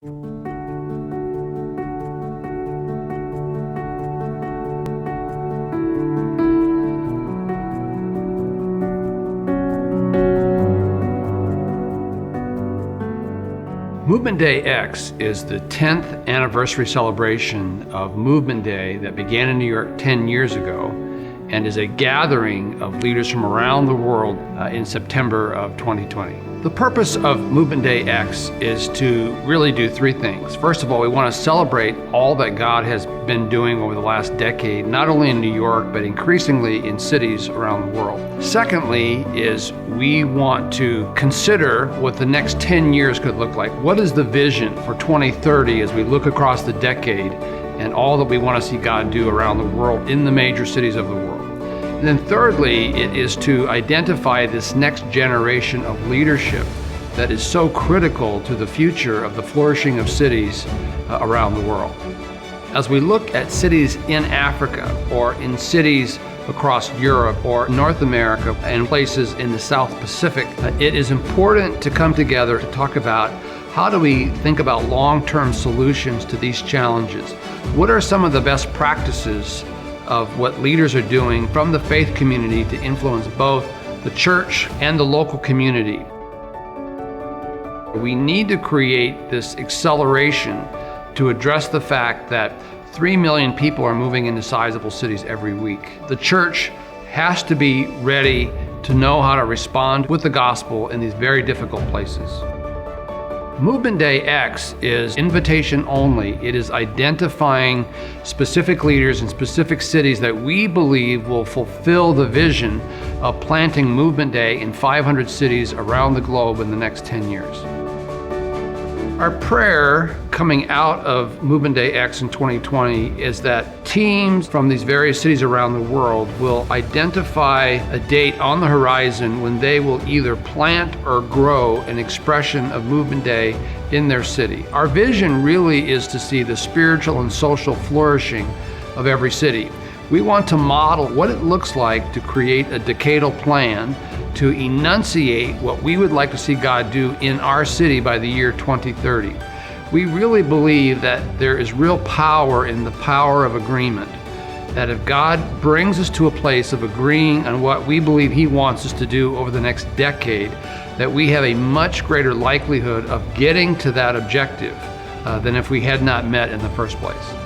Movement Day X is the 10th anniversary celebration of Movement Day that began in New York 10 years ago and is a gathering of leaders from around the world in September of 2020. The purpose of Movement Day X is to really do three things. First of all, we want to celebrate all that God has been doing over the last decade, not only in New York, but increasingly in cities around the world. Secondly is we want to consider what the next 10 years could look like. What is the vision for 2030 as we look across the decade and all that we want to see God do around the world in the major cities of the world? And then thirdly, it is to identify this next generation of leadership that is so critical to the future of the flourishing of cities around the world. As we look at cities in Africa or in cities across Europe or North America and places in the South Pacific, it is important to come together to talk about how do we think about long-term solutions to these challenges? What are some of the best practices of what leaders are doing from the faith community to influence both the church and the local community? We need to create this acceleration to address the fact that 3 million people are moving into sizable cities every week. The church has to be ready to know how to respond with the gospel in these very difficult places. Movement Day X is invitation only. It is identifying specific leaders in specific cities that we believe will fulfill the vision of planting Movement Day in 500 cities around the globe in the next 10 years. Our prayer coming out of Movement Day X in 2020 is that teams from these various cities around the world will identify a date on the horizon when they will either plant or grow an expression of Movement Day in their city. Our vision really is to see the spiritual and social flourishing of every city. We want to model what it looks like to create a decadal plan to enunciate what we would like to see God do in our city by the year 2030. We really believe that there is real power in the power of agreement. That if God brings us to a place of agreeing on what we believe He wants us to do over the next decade, that we have a much greater likelihood of getting to that objective than if we had not met in the first place.